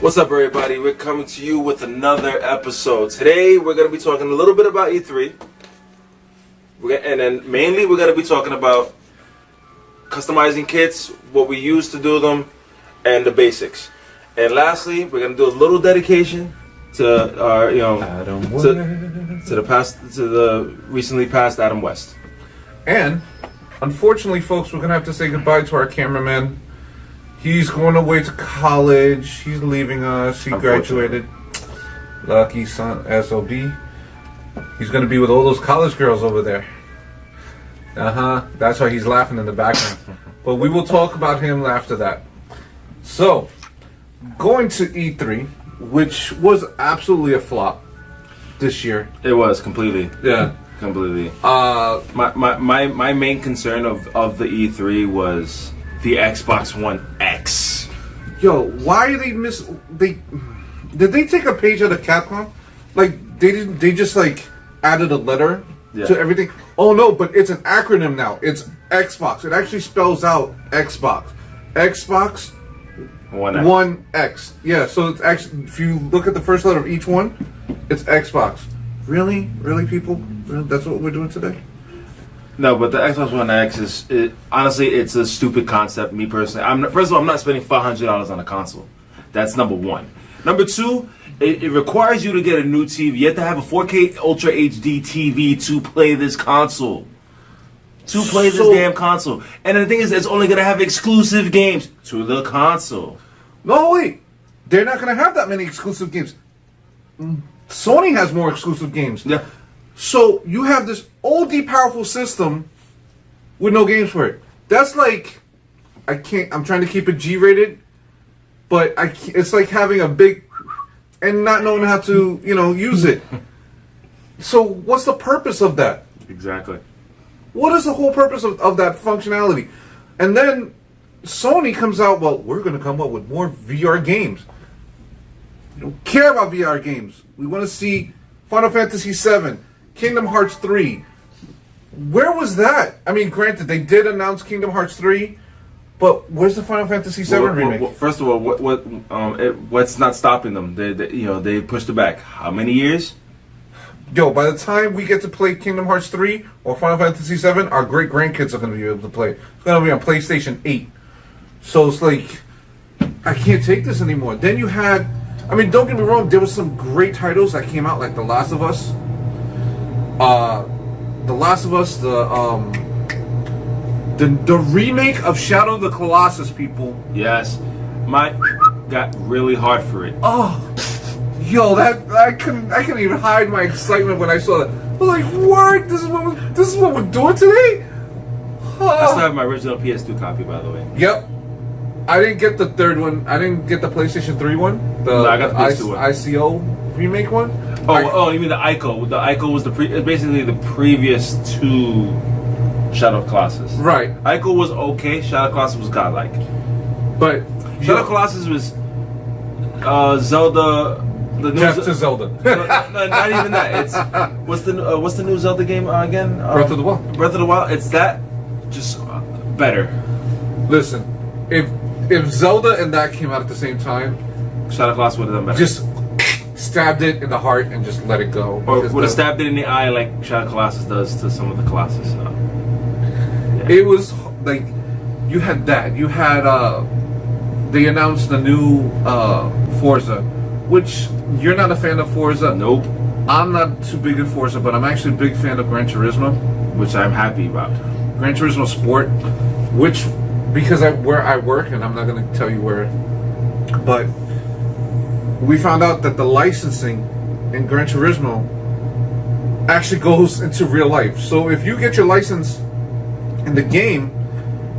What's up, everybody? We're coming to you with another episode. Today, we're going to be talking a little bit about E3. And then mainly, we're going to be talking about customizing kits, what we use to do them, and the basics. And lastly, we're going to do a little dedication to our, to the recently passed Adam West. And unfortunately, folks, we're going to have to say goodbye to our cameraman. He's going away to college. He's leaving us. He graduated. Lucky son, SOB. He's going to be with all those college girls over there. That's why he's laughing in the background. But we will talk about him after that. So, going to E3, which was absolutely a flop this year. It was completely. Yeah. Completely. My main concern of the E3 was the Xbox One X. Yo, why are did they take a page out of Capcom? Like they just like added a letter to everything. Oh no, but it's an acronym now. It's Xbox. It actually spells out Xbox. Xbox One X. Yeah, so it's actually, if you look at the first letter of each one, it's Xbox. Really, people? Really? That's what we're doing today? No, but the Xbox One X honestly, it's a stupid concept. Me personally, first of all, I'm not spending $500 on a console. That's number one. Number two, it requires you to get a new TV. You have to have a 4K Ultra HD TV to play this console. This damn console. And the thing is, it's only going to have exclusive games to the console. No, wait. They're not going to have that many exclusive games. Sony has more exclusive games. Yeah. So you have this oldie powerful system with no games for it. That's like, I'm trying to keep it G-rated, but it's like having a big and not knowing how to, use it. So what's the purpose of that? Exactly. What is the whole purpose of that functionality? And then Sony comes out, well, we're going to come up with more VR games. We don't care about VR games. We want to see Final Fantasy VII, Kingdom Hearts 3. Where was that? I mean, granted, they did announce Kingdom Hearts 3, but where's the Final Fantasy VII remake? Well, first of all, what's not stopping them? They pushed it back. How many years? Yo, by the time we get to play Kingdom Hearts 3 or Final Fantasy VII, our great grandkids are going to be able to play. It's going to be on PlayStation 8. So it's like, I can't take this anymore. Then you had, I mean, don't get me wrong, there was some great titles that came out, like The Last of Us. The remake of Shadow of the Colossus, people. Yes, got really hard for it. Oh, yo, that I couldn't even hide my excitement when I saw that. I was like, "What? This is what we're doing today?" I still have my original PS2 copy, by the way. Yep. I didn't get the third one. I didn't get the PlayStation 3 one. I got the PS2 one. ICO remake one. Oh, you mean the ICO? The ICO was basically the previous to Shadow of Colossus. Right. ICO was okay. Shadow of Colossus was godlike. But Shadow of Colossus was Zelda. Death to Zelda. No, not even that. It's what's the new Zelda game again? Breath of the Wild. Breath of the Wild. It's that, just better. Listen, if Zelda and that came out at the same time, Shadow of Colossus would have done better. Just stabbed it in the heart and just let it go. Or would have stabbed it in the eye like Shadow of Colossus does to some of the Colossus. Yeah. It was like, you had that. You had, they announced the new Forza, which you're not a fan of Forza. Nope. I'm not too big of Forza, but I'm actually a big fan of Gran Turismo. Which I'm happy about. Gran Turismo Sport, which, because where I work, and I'm not going to tell you where, but we found out that the licensing in Gran Turismo actually goes into real life. So if you get your license in the game,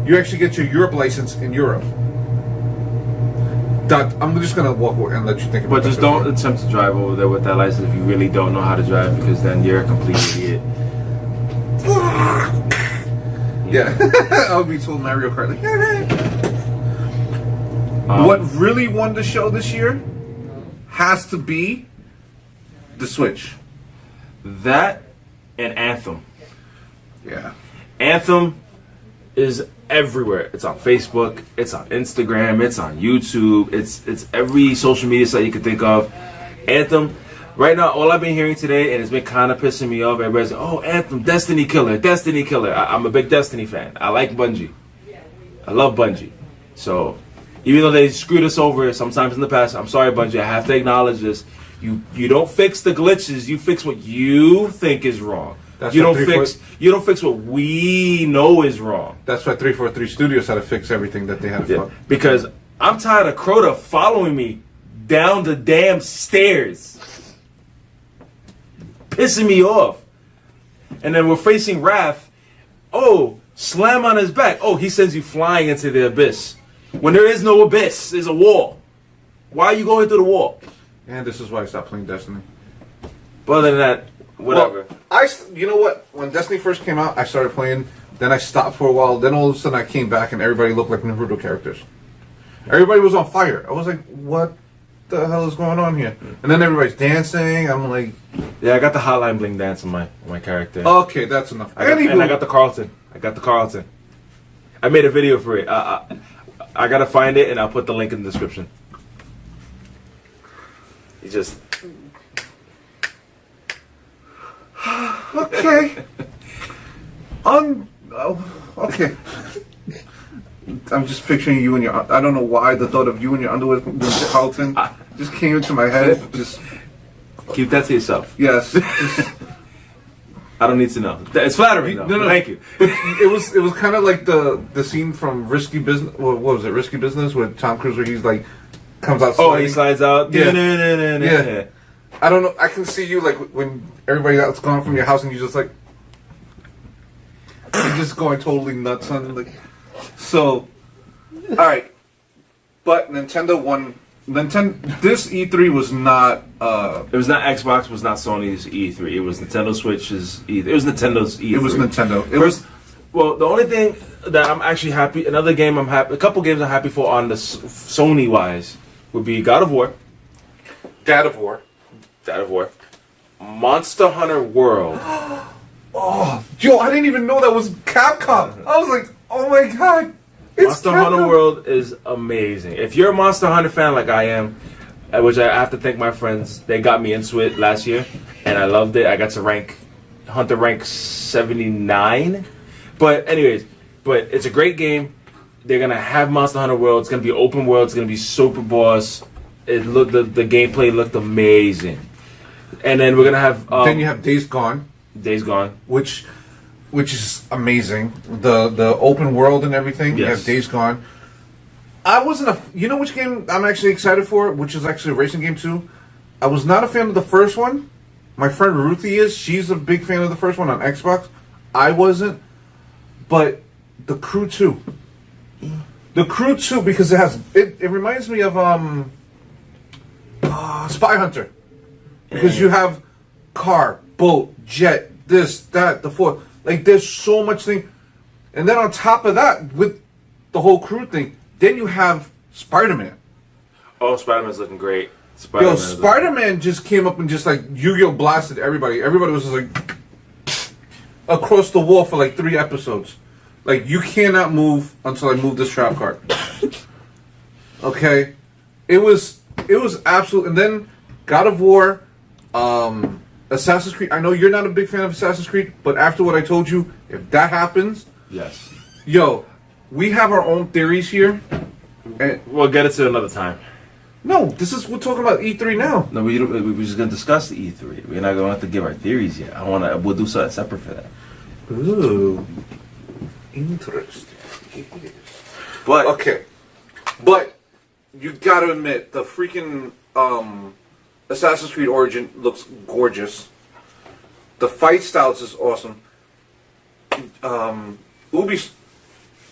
you actually get your Europe license in Europe. I'm just going to walk away and let you think about it. But just don't attempt to drive over there with that license if you really don't know how to drive, because then you're a complete idiot. Yeah. I would be told Mario Kart like, what really won the show this year has to be the Switch. That and Anthem. Yeah. Anthem is everywhere. It's on Facebook, it's on Instagram, it's on YouTube, it's every social media site you can think of. Anthem, right now, all I've been hearing today, and it's been kind of pissing me off, everybody's like, oh, Anthem, Destiny Killer, Destiny Killer. I'm a big Destiny fan. I like Bungie. I love Bungie. So, even though they screwed us over sometimes in the past, I'm sorry, Bungie, I have to acknowledge this. You don't fix the glitches, you fix what you think is wrong. You don't fix what we know is wrong. That's why 343 Studios had to fix everything that they had to fuck. Because I'm tired of Crota following me down the damn stairs. Pissing me off. And then we're facing Wrath. Oh, slam on his back. Oh, he sends you flying into the abyss. When there is no abyss, there's a wall. Why are you going through the wall? And this is why I stopped playing Destiny. But other than that, whatever. Well, you know what? When Destiny first came out, I started playing. Then I stopped for a while. Then all of a sudden I came back and everybody looked like Naruto characters. Everybody was on fire. I was like, what the hell is going on here? And then everybody's dancing. I'm like... Yeah, I got the Hotline Bling dance on my character. Okay, that's enough. And I got the Carlton. I made a video for it. I gotta find it and I'll put the link in the description. You just... Okay. Okay. I'm just picturing you in your... I don't know why the thought of you in your underwear with Carlton just came into my head. Just keep that to yourself. Yes. I don't need to know. It's flattering though. No. Thank you. But it was kind of like the scene from Risky Business. What was it? Risky Business with Tom Cruise, where he's like comes out. Oh, he slides out. Yeah. Yeah. I don't know. I can see you like when everybody else gone from your house and you just like you're just going totally nuts on like. So, all right, but Nintendo won. This E3 was not. It was not Xbox. Was not Sony's E3. It was Nintendo Switch's E3. It was Nintendo's E3. It was Nintendo. Well, the only thing that I'm actually happy. Another game I'm happy. A couple games I'm happy for on the Sony wise would be God of War. God of War. Monster Hunter World. Oh, Joe, I didn't even know that was Capcom. I was like, oh my god. Monster Hunter World is amazing. If you're a Monster Hunter fan like I am, which I have to thank my friends, they got me into it last year, and I loved it. I got to rank 79. But anyways, it's a great game. They're gonna have Monster Hunter World. It's gonna be open world. It's gonna be super boss. The gameplay looked amazing. And then we're gonna have. Then you have Days Gone. Which is amazing. The open world and everything. Yes. You have Days Gone. I wasn't you know which game I'm actually excited for, which is actually a racing game too. I was not a fan of the first one. My friend Ruthie is. She's a big fan of the first one on Xbox. I wasn't. But The Crew 2. The Crew 2, because it reminds me of Spy Hunter. Because you have car, boat, jet, this, that, the fourth. Like, there's so much thing. And then on top of that, with the whole crew thing, then you have Spider-Man. Oh, Spider-Man's looking great. Spider-Man just came up and just, like, Yu-Gi-Oh! Blasted everybody. Everybody was just, like, across the wall for, like, 3 episodes. Like, you cannot move until I move this trap card. Okay? It was absolute. And then God of War, Assassin's Creed. I know you're not a big fan of Assassin's Creed, but after what I told you, if that happens, yes. Yo, we have our own theories here. And we'll get it to another time. No, we're talking about E3 now. No, we're just gonna discuss the E3. We're not gonna have to give our theories yet. We'll do something separate for that. Ooh, interesting. But okay, but you gotta admit the freaking Assassin's Creed Origin looks gorgeous. The fight styles is awesome. What do you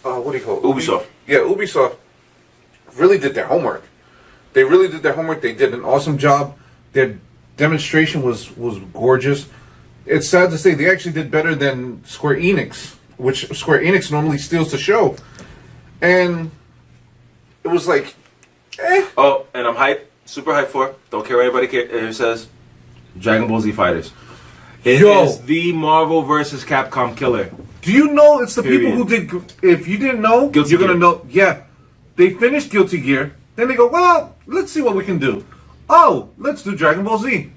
call it? Ubisoft. Ubisoft really did their homework. They really did their homework. They did an awesome job. Their demonstration was gorgeous. It's sad to say they actually did better than Square Enix, which Square Enix normally steals the show. And it was like, eh. Oh, and I'm hyped. Super hyped for it. Don't care what anybody says. Dragon Ball Z Fighters. It Yo. is the Marvel versus Capcom killer. Do you know it's the Period. people who did? If you didn't know, Guilty you're gonna Gear. know. Yeah, they finished Guilty Gear. Then they go, well, let's see what we can do. Oh, let's do Dragon Ball Z.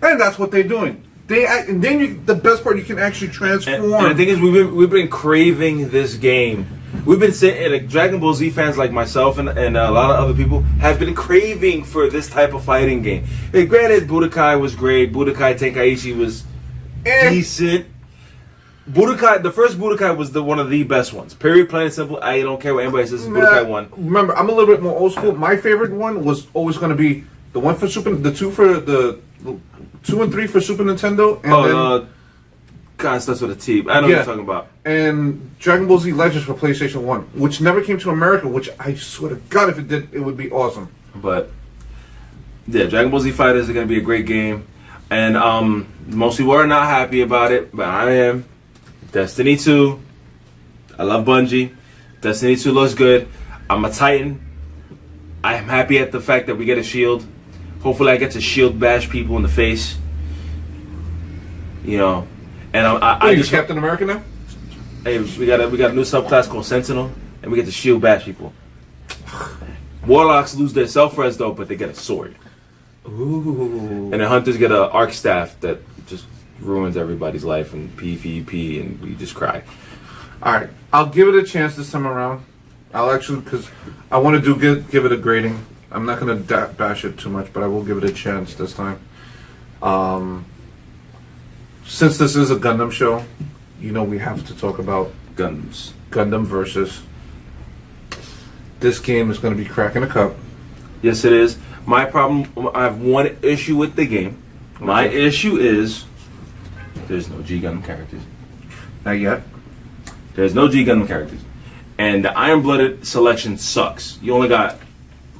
And that's what they're doing. And then the best part, you can actually transform. And the thing is, we've been craving this game. We've been saying, like, Dragon Ball Z fans like myself and a lot of other people have been craving for this type of fighting game. And granted, Budokai was great. Budokai Tenkaichi was decent. Budokai, the first Budokai was one of the best ones. Period, plain and simple. I don't care what anybody says. Budokai won. Remember, I'm a little bit more old school. My favorite one was always going to be the one for the 2 and 3 for Super Nintendo. And God, it starts with a T. I know what you're talking about. And Dragon Ball Z Legends for PlayStation 1, which never came to America, which I swear to God, if it did, it would be awesome. But, yeah, Dragon Ball Z Fighters is going to be a great game. And most people are not happy about it, but I am. Destiny 2. I love Bungie. Destiny 2 looks good. I'm a Titan. I am happy at the fact that we get a shield. Hopefully I get to shield bash people in the face. You know. And I just Captain America now? Hey, we got a new subclass called Sentinel, and we get to shield bash people. Warlocks lose their self-res though, but they get a sword. Ooh. And the hunters get an arc staff that just ruins everybody's life and PvP, and we just cry. All right, I'll give it a chance this time around. I'll actually, because I want to give it a grading. I'm not going to bash it too much, but I will give it a chance this time. Since this is a Gundam show, you know we have to talk about Gundam versus. This game is going to be cracking a cup. Yes, it is. My problem, I have one issue with the game. My issue is there's no G Gundam characters. Not yet. There's no G Gundam characters. And the Iron Blooded selection sucks. You only got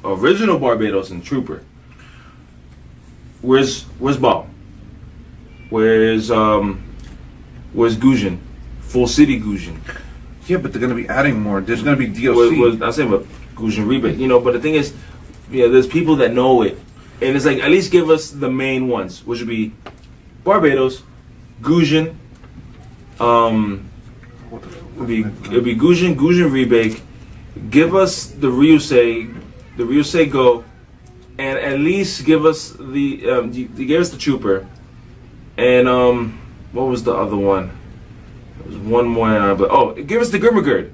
original Barbados and Trooper. Where's Ball? Where's Gujin? Full City Gujin. Yeah, but they're going to be adding more. There's going to be DLC. I say about Gujin Rebate, you know, but the thing is, yeah, there's people that know it. And it's like, at least give us the main ones, which would be Barbados, Gujin, it'd be Gujin Rebake. Give us the Ryusei Go, and at least give us you gave us the Trooper, and what was the other one? There was one more, but give us the Grimmergird.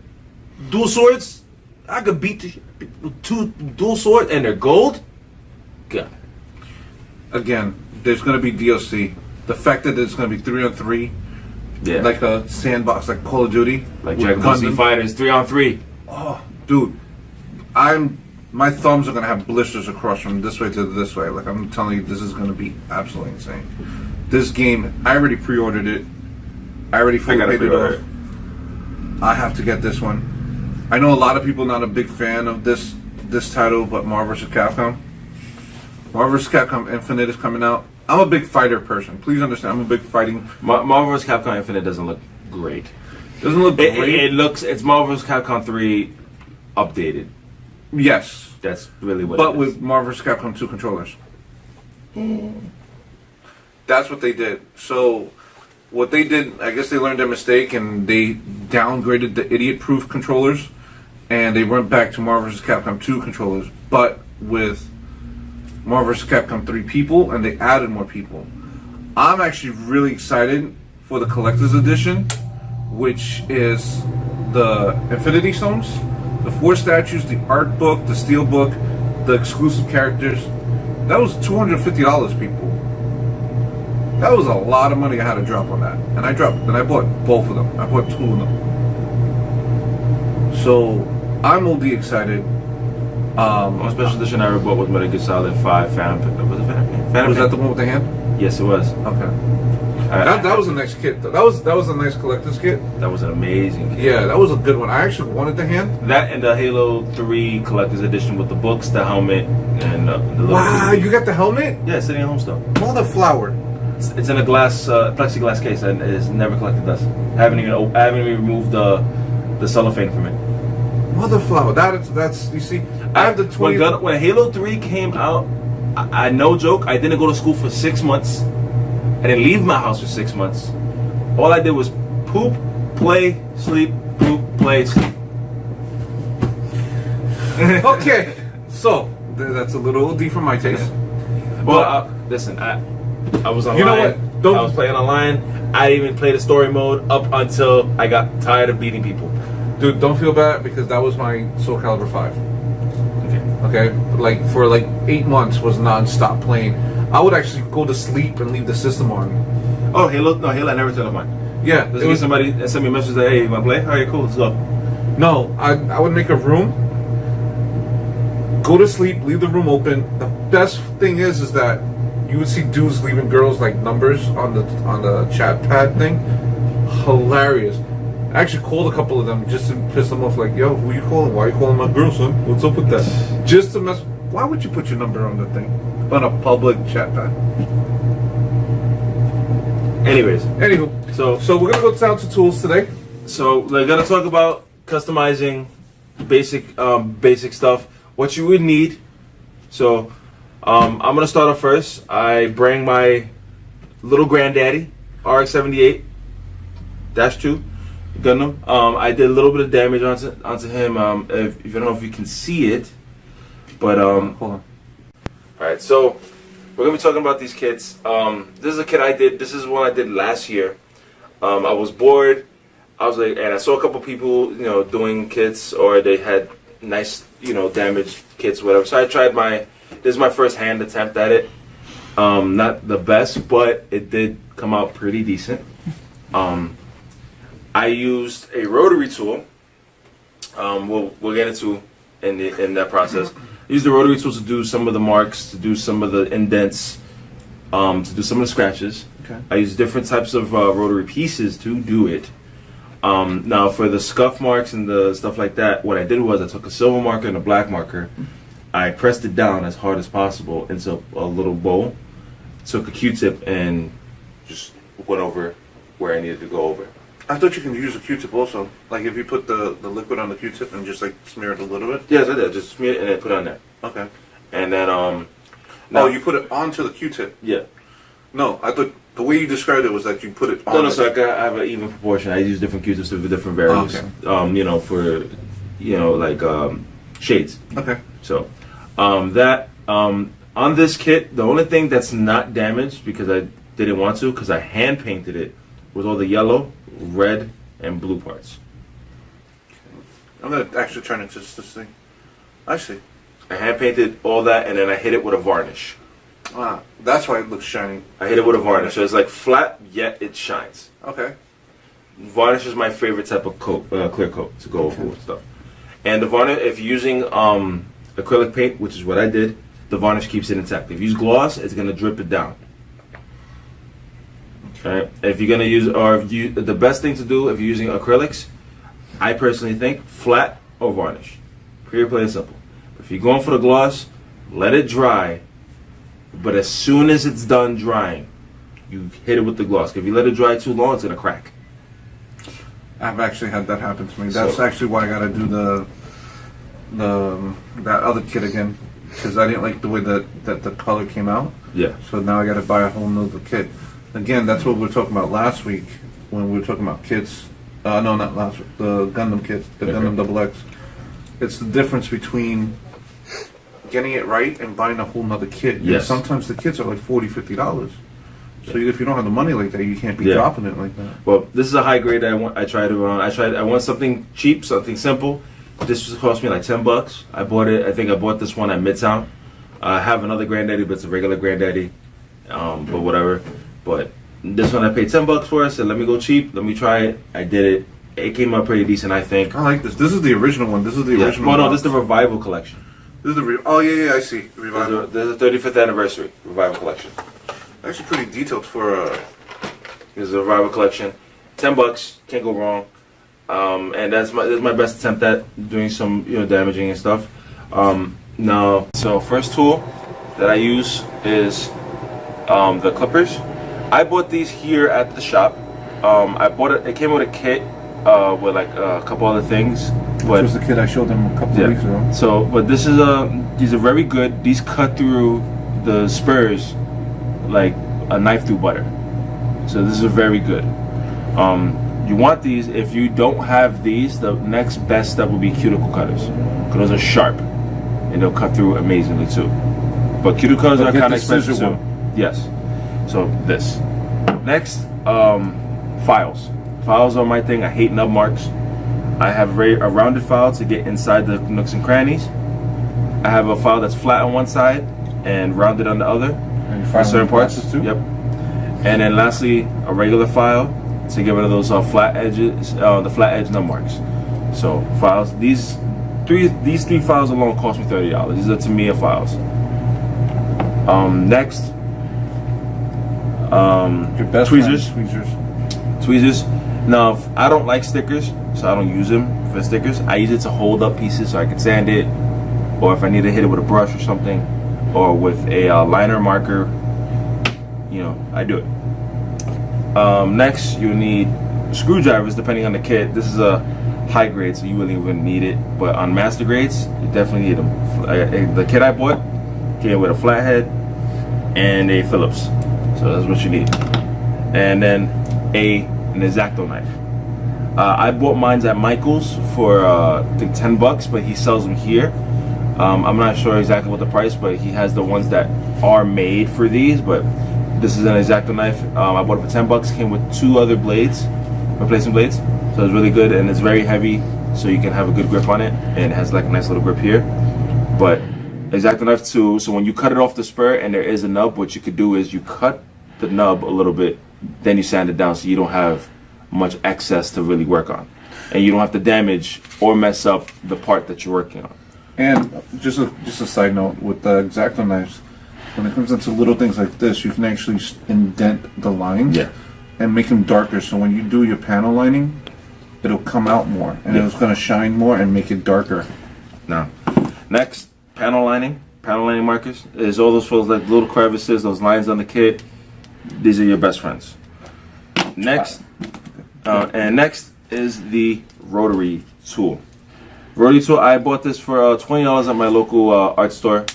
Dual swords. I could beat the with 2 dual swords and they're gold. God. Again, there's going to be DLC. The fact that there's going to be 3-on-3, Yeah. like a sandbox, like Call of Duty, Like with Dragon Ball Z Gundam. Fighters 3-on-3. Oh, dude, my thumbs are gonna have blisters across from this way to this way. Like, I'm telling you, this is gonna be absolutely insane. This game, I already pre-ordered it. I already fully paid it off. I have to get this one. I know a lot of people not a big fan of this title, but Marvel vs. Capcom. Marvel vs. Capcom Infinite is coming out. I'm a big fighter person. Please understand, I'm a big fighting. Marvel vs. Capcom Infinite doesn't look great. Doesn't look great. It's Marvel vs. Capcom 3 updated. Yes, That's really what but it is. with Marvel vs. Capcom 2 controllers. That's what they did. So, what they did, I guess they learned their mistake and they downgraded the idiot-proof controllers, and they went back to Marvel vs. Capcom 2 controllers, but with Marvel vs. Capcom 3 people, and they added more people. I'm actually really excited for the collector's edition, which is the Infinity Stones, the 4 statues, the art book, the steel book, the exclusive characters. That was $250, people. That was a lot of money I had to drop on that. And I bought both of them. I bought 2 of them. So, I'm OD excited. One special edition I ever bought was Metal Gear Solid 5 Phantom. Was it Phantom? Was that the one with the hand? Yes, it was. Okay. That was a nice kit, though. That was a nice collector's kit. That was an amazing kit. Yeah, that was a good one. I actually wanted the hand. That and the Halo 3 collector's edition with the books, the helmet, and the little Wow, you got the helmet? Yeah, sitting at home still. Mother flower. It's in a plexiglass case and it's never collected dust. I haven't even removed the cellophane from it. Mother flower. That's you see. I have the 20. When Halo 3 came out, I no joke, I didn't go to school for 6 months. I didn't leave my house for 6 months. All I did was poop, play, sleep, poop, play, sleep. Okay, so that's a little deep for my taste. Well, listen, I was online. You know what? Don't- I was playing online. I didn't even play the story mode up until I got tired of beating people. Dude, don't feel bad because that was my Soul Calibur 5. Okay, like for like 8 months was non-stop playing. I would actually go to sleep and leave the system on. Oh, Halo? No, Halo. I never turned off mine. Yeah, There's was somebody that sent me a message that, hey, you want to play? All right, cool, let's go. No, I would make a room, go to sleep, leave the room open. The best thing is that you would see dudes leaving girls like numbers on the chat pad thing. Hilarious. I actually called a couple of them just to piss them off. Like, yo, who you calling? Why are you calling my girl, son? What's up with that? Just to mess. Why would you put your number on the thing on a public chat pad? Anyways, Anywho, so we're gonna go down to tools today. so we're gonna talk about customizing basic stuff. What you would need. So I'm gonna start off first. I bring my little granddaddy RX-78-2 Gundam. I did a little bit of damage onto him. If I don't know if you can see it, but Hold on. All right, so we're gonna be talking about these kits. This is a kit I did. This is one I did last year. I was bored. I was like, and I saw a couple people, doing kits, or they had nice, damaged kits, whatever. So I tried this is my first hand attempt at it. Not the best, but it did come out pretty decent. I used a rotary tool. We'll get into in that process. I used the rotary tool to do some of the marks, to do some of the indents, to do some of the scratches. Okay. I used different types of rotary pieces to do it. Now for the scuff marks and the stuff like that, what I did was I took a silver marker and a black marker. I pressed it down as hard as possible into a little bowl. Took a Q-tip and just went over where I needed to go over. I thought you can use a Q-tip also. Like if you put the liquid on the Q-tip and just like smear it a little bit. Yes, I did. Just smear it and then put it on there. Okay. And then No, you put it onto the Q-tip. yeah. No, I thought the way you described it was that you put it on. No, so I have an even proportion. I use different Q-tips for different values. Okay. For like shades. Okay. So on this kit, the only thing that's not damaged because I didn't want to, because I hand painted it, was all the yellow, red, and blue parts. I'm gonna actually try to test this thing. I see. I hand painted all that, and then I hit it with a varnish. Ah, that's why it looks shiny. I hit it with a varnish, so it's like flat, yet it shines. Okay. Varnish is my favorite type of coat, clear coat to go over with stuff. And the varnish, if you're using acrylic paint, which is what I did, the varnish keeps it intact. If you use gloss, it's gonna drip it down. Okay. If you're gonna use, the best thing to do if you're using acrylics, I personally think flat or varnish. Pretty plain and simple. If you're going for the gloss, let it dry. But as soon as it's done drying, you hit it with the gloss. If you let it dry too long, it's gonna crack. I've actually had that happen to me. That's So- actually why I gotta do that other kit again, because I didn't like the way that the color came out. Yeah. So now I gotta buy a whole nother kit. Again, that's what we were talking about last week when we were talking about kits. No, not last week. The Gundam kit, the Okay. Gundam Double X. It's the difference between getting it right and buying a whole nother kit. Yes. And sometimes the kits are like $40, $50. So if you don't have the money like that, you can't be Yeah. dropping it like that. Well, this is a high grade. I want something cheap, something simple. This just cost me like $10. I bought this one at Midtown. I have another granddaddy, but it's a regular granddaddy. But whatever. But this one I paid $10 for. I said, let me go cheap. Let me try it. I did it. It came out pretty decent, I think. I like this. This is the original one. This is the original Well, no, one. this is the Revival collection. This is the oh yeah, I see. Revival. This is the 35th anniversary Revival collection. Actually, pretty detailed for This is a Revival collection. $10, can't go wrong. And this is my best attempt at doing some damaging and stuff. Now, so first tool that I use is the clippers. I bought these here at the shop. I bought it. It came with a kit with like a couple other things. This But was the kid I showed them a couple of weeks ago. so, but this is these are very good. These cut through the spurs like a knife through butter. So this is very good. You want these. If you don't have these, the next best step will be cuticle cutters, because those are sharp and they'll cut through amazingly too. But cuticle cutters are kind of expensive too. Yes. So this. Next, files. Files are my thing. I hate nub marks. I have a rounded file to get inside the nooks and crannies. I have a file that's flat on one side and rounded on the other. And you for certain parts too? Yep. And then lastly, a regular file to get rid of those flat edges, the flat edge nub marks. So files. These three files alone cost me $30. These are Tamiya files. Next, Your best tweezers. friend, tweezers. Tweezers. Now, I don't like stickers, so I don't use them for stickers. I use it to hold up pieces so I can sand it, or if I need to hit it with a brush or something, or with a liner marker, you know, I do it. Next, you need screwdrivers depending on the kit. This is a high grade, so you really wouldn't need it, but on master grades, you definitely need them. The kit I bought came with a flathead and a Phillips, so that's what you need. And then an X-Acto knife. I bought mine at Michael's for I think $10, but he sells them here. I'm not sure exactly what the price, but he has the ones that are made for these. But this is an X-Acto knife. I bought it for $10. Came with 2 other blades, replacement blades. So it's really good, and it's very heavy, so you can have a good grip on it, and it has like a nice little grip here. But X-Acto knife too. So when you cut it off the spur and there is a nub, what you could do is you cut the nub a little bit, then you sand it down so you don't have much excess to really work on, and you don't have to damage or mess up the part that you're working on. And just a side note with the X-Acto knives, when it comes into little things like this, you can actually indent the lines and make them darker. So when you do your panel lining, it'll come out more, and it's going to shine more and make it darker. Now, next, panel lining markers. Is all those like little crevices, those lines on the kit. These are your best friends. Next, next is the rotary tool. Rotary tool. I bought this for $20 at my local art store.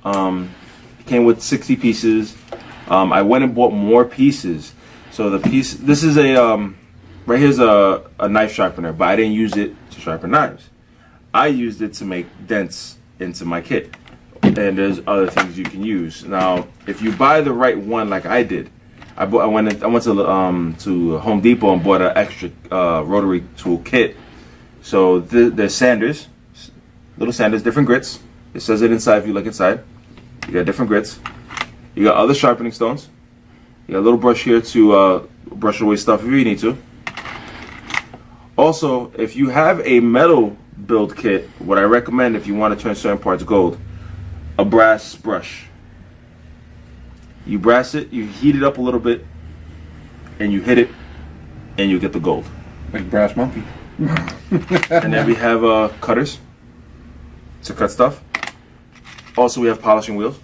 It came with 60 pieces. I went and bought more pieces. So the piece. This is a right here's a knife sharpener, but I didn't use it to sharpen knives. I used it to make dents into my kit. And there's other things you can use. Now, if you buy the right one, like I did, I went to Home Depot and bought an extra rotary tool kit. So there's sanders, little sanders, different grits. It says it inside. If you look inside, you got different grits. You got other sharpening stones. You got a little brush here to brush away stuff if you need to. Also, if you have a metal build kit, what I recommend if you want to turn certain parts gold, a brass brush. You brass it, you heat it up a little bit, and you hit it, and you get the gold. Like brass monkey. And then we have cutters to cut stuff. Also, we have polishing wheels.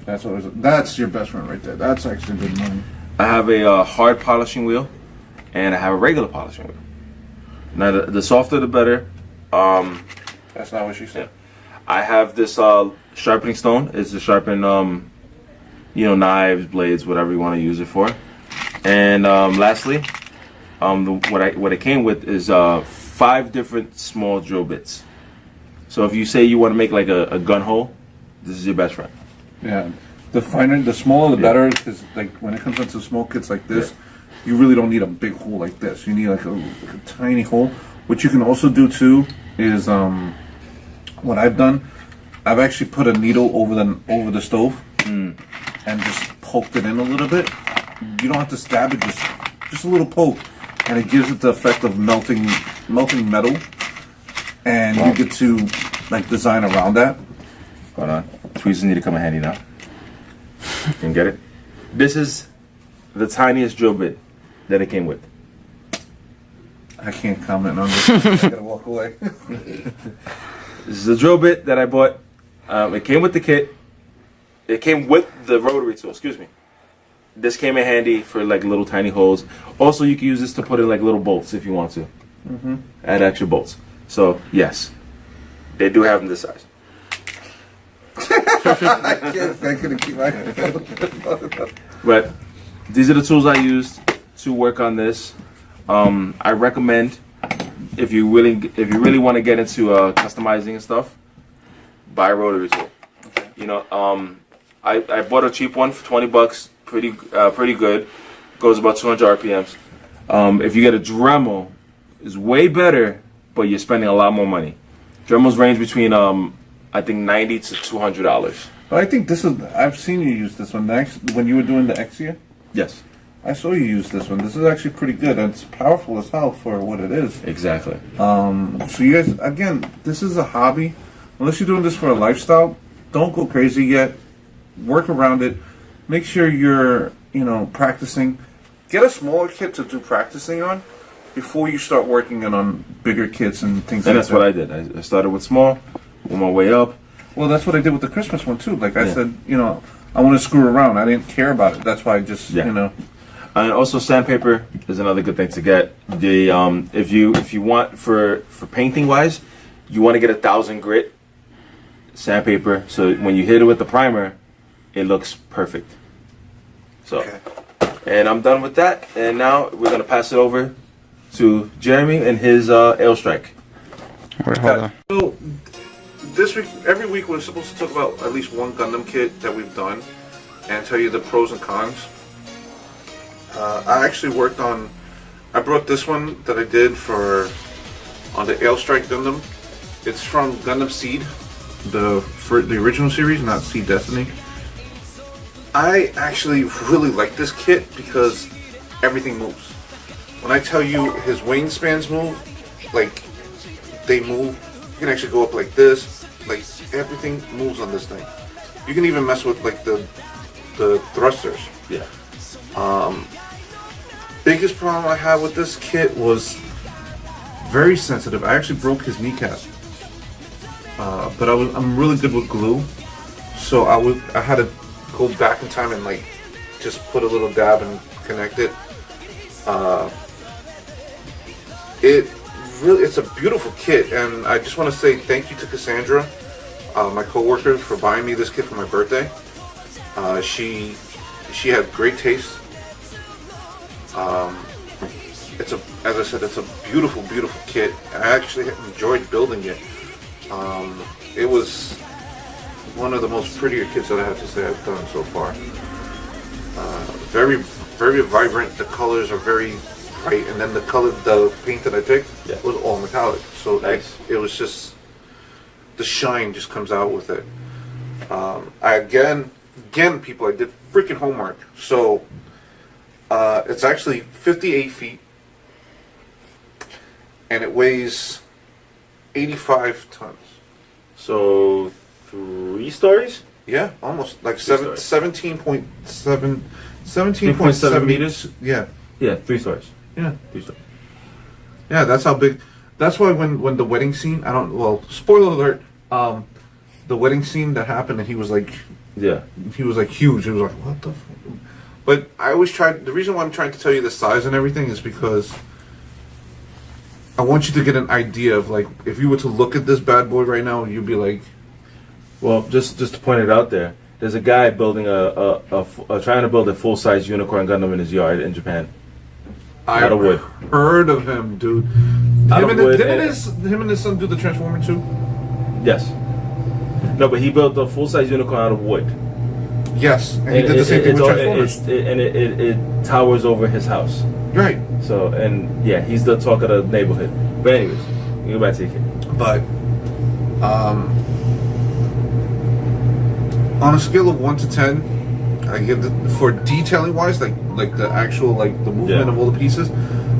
That's your best friend right there. That's actually good money. I have a hard polishing wheel, and I have a regular polishing wheel. Now, the softer the better. That's not what she said. I have this sharpening stone. It's to sharpen, knives, blades, whatever you want to use it for. And lastly, what it came with is 5 different small drill bits. So if you say you want to make like a gun hole, this is your best friend. Yeah, the smaller the better, because like when it comes into small kits like this, you really don't need a big hole like this. You need like a tiny hole. What you can also do too is what I've done, I've actually put a needle over the stove and just poked it in a little bit. You don't have to stab it, just a little poke, and it gives it the effect of melting metal, and you get to like design around that. Hold on, tweezers need to come in handy now. You can get it. This is the tiniest drill bit that it came with. I can't comment on this. I gotta walk away. This is a drill bit that I bought. It came with the kit. It came with the rotary tool. Excuse me. This came in handy for like little tiny holes. Also, you can use this to put in like little bolts if you want to. Add extra bolts. So yes, they do have them this size. I couldn't keep my. But these are the tools I used. to work on this. I recommend if you really want to get into customizing and stuff, buy a rotary tool. Okay. You know, I bought a cheap one for $20, pretty good. Goes about 200 RPMs. If you get a Dremel, it's way better, but you're spending a lot more money. Dremels range between I think $90 to $200. But I think this is. I've seen you use this one when you were doing the Exia. Yes. I saw you use this one. This is actually pretty good. And it's powerful as hell for what it is. Exactly. So you guys, again, this is a hobby. Unless you're doing this for a lifestyle, don't go crazy yet. Work around it. Make sure you're, practicing. Get a smaller kit to do practicing on before you start working on bigger kits and things like that. And that's what I did. I started with small, on my way up. Well, that's what I did with the Christmas one too. Like I said, I want to screw around. I didn't care about it. That's why I just, And also sandpaper is another good thing to get. The if you want for painting wise, you want to get 1000 grit sandpaper. So when you hit it with the primer, it looks perfect. So, and I'm done with that. And now we're gonna pass it over to Jeremy and his Ale Strike. Wait, hold on. So this week, every week, we're supposed to talk about at least one Gundam kit that we've done and tell you the pros and cons. I actually worked on. I brought this one that I did on the Ale Strike Gundam. It's from Gundam Seed, for the original series, not Seed Destiny. I actually really like this kit because everything moves. When I tell you his wingspans move, like they move, you can actually go up like this. Like everything moves on this thing. You can even mess with like the thrusters. Yeah. Biggest problem I had with this kit was very sensitive. I actually broke his kneecap, but I'm really good with glue, so I had to go back in time and like just put a little dab and connect it. It's a beautiful kit, and I just want to say thank you to Cassandra, my coworker, for buying me this kit for my birthday. She had great taste. As I said, it's a beautiful, beautiful kit. I actually enjoyed building it. It was one of the most prettier kits that I have to say I've done so far. Very, very vibrant. The colors are very bright, and then the paint that I picked was all metallic. So nice. it was just the shine just comes out with it. Again, people, I did freaking homework. So it's actually 58 feet, and it weighs 85 tons. So 3 stories? Yeah, almost like 17.7 17.7 meters. Yeah. Yeah, 3 stories. Yeah. 3 stories. Yeah, that's how big. That's why when the wedding scene, spoiler alert, the wedding scene that happened, and he was like huge. It was like, what the fuck? But I always the reason why I'm trying to tell you the size and everything is because I want you to get an idea of, like, if you were to look at this bad boy right now, you'd be like, well, just to point it out there's a guy building trying to build a full-size unicorn Gundam in his yard in Japan. Out of wood. Heard of him, dude. Him and his son do the Transformer too? Yes. No, but he built a full-size unicorn out of wood. Yes, and he did the same thing with Transformers. It towers over his house. Right. So, and yeah, he's the talk of the neighborhood. But anyways, you go back to your kid. But, on a scale of 1 to 10, I give for detailing wise, like the actual, like the movement of all the pieces,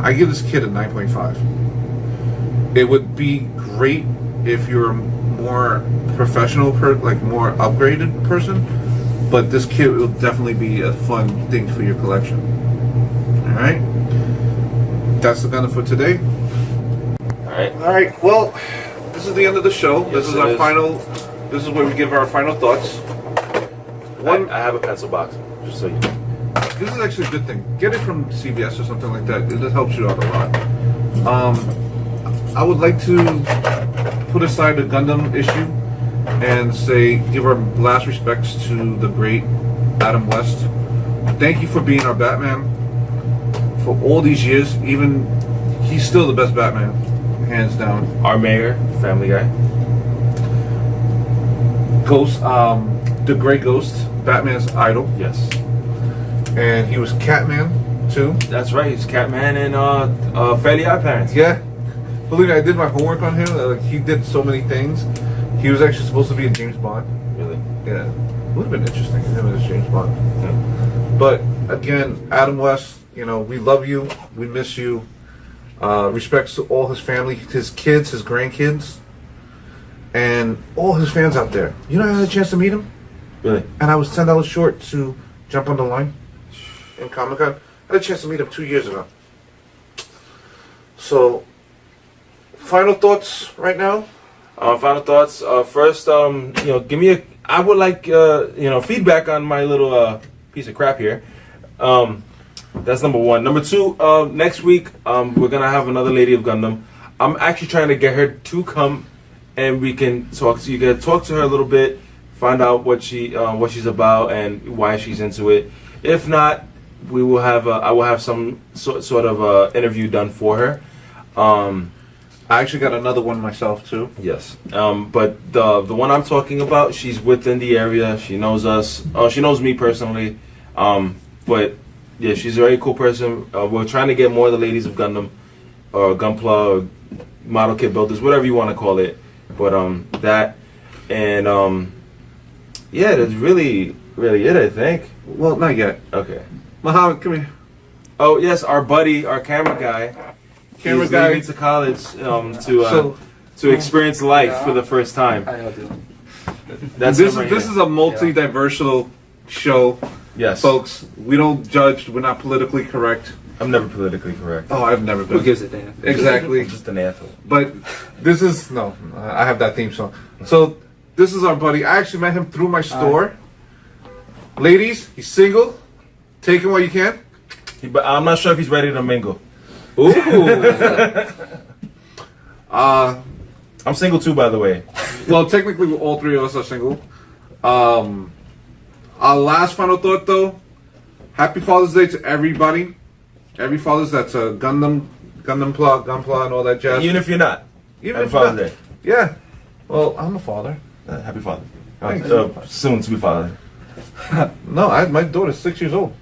I give this kit a 9.5. It would be great if you're a more professional, more upgraded person, but this kit will definitely be a fun thing for your collection. All right, that's the Gundam for today. All right. Well, this is the end of the show. Yes, this is our final. This is where we give our final thoughts. I have a pencil box, just so you know. This is actually a good thing. Get it from CVS or something like that. It helps you out a lot. I would like to put aside the Gundam issue and give our last respects to the great Adam West. Thank you for being our Batman. for all these years, even he's still the best Batman, hands down. Our mayor, Family Guy. Ghost, the Gray Ghost, Batman's idol, Yes. and he was Catman too. That's right. He's Catman and Fairly Odd Parents. Yeah, believe me, I did my homework on him. Like, he did so many things. He was actually supposed to be in James Bond. Really? Yeah, would have been interesting him as James Bond. Yeah. But again, Adam West, you know, we love you, we miss you. Respects to all his family, his kids, his grandkids, and all his fans out there. You know, I had a chance to meet him, Really? and I was $10 short to jump on the line in Comic Con. I had a chance to meet him 2 years ago. So, final thoughts right now. Final thoughts. First, give me I would like, feedback on my little piece of crap here. That's number one. Number two, next week, we're gonna have another Lady of Gundam. I'm actually trying to get her to come, and we can talk. So you can talk to her a little bit, find out what she's about and why she's into it. If not, we will have. I will have some sort of interview done for her. I actually got another one myself too. Yes. But the one I'm talking about, she's within the area. She knows us. She knows me personally. But yeah, she's a very cool person. We're trying to get more of the Ladies of Gundam, or Gunpla, or model kit builders, whatever you want to call it. But that, and yeah, that's really it, I think. Well, not yet. Okay. Muhammad, come here. Oh yes, our buddy, our camera guy. He's leaving to college to experience life for the first time. How y'all doing? That's This him right is here. a multi-diversial show. Yes, Folks, we don't judge. We're not politically correct. I'm never politically correct. Oh, I've never Who been. gives a damn? Exactly. I'm just an asshole. But this is no. I have that theme song. So this is our buddy. I actually met him through my store. Ladies, he's single. Take him while you can. But I'm not sure if he's ready to mingle. Ooh. I'm single too, by the way. Well, technically, all three of us are single. Our last final thought, though. Happy Father's Day to everybody. Every Father's that's a Gunpla, and all that jazz. Even if you're not. Even Happy if you're Father's not. Day. Yeah. Well, I'm a father. Happy Father. Thanks. Soon to be father. No, my daughter's 6 years old.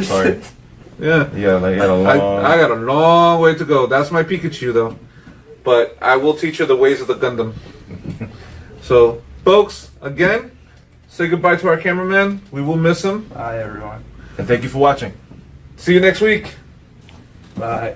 Sorry. Yeah. Yeah, like you had a long. I got a long way to go. That's my Pikachu, though. But I will teach her the ways of the Gundam. So, folks, again, say goodbye to our cameraman. We will miss him. Bye, everyone. And thank you for watching. See you next week. Bye.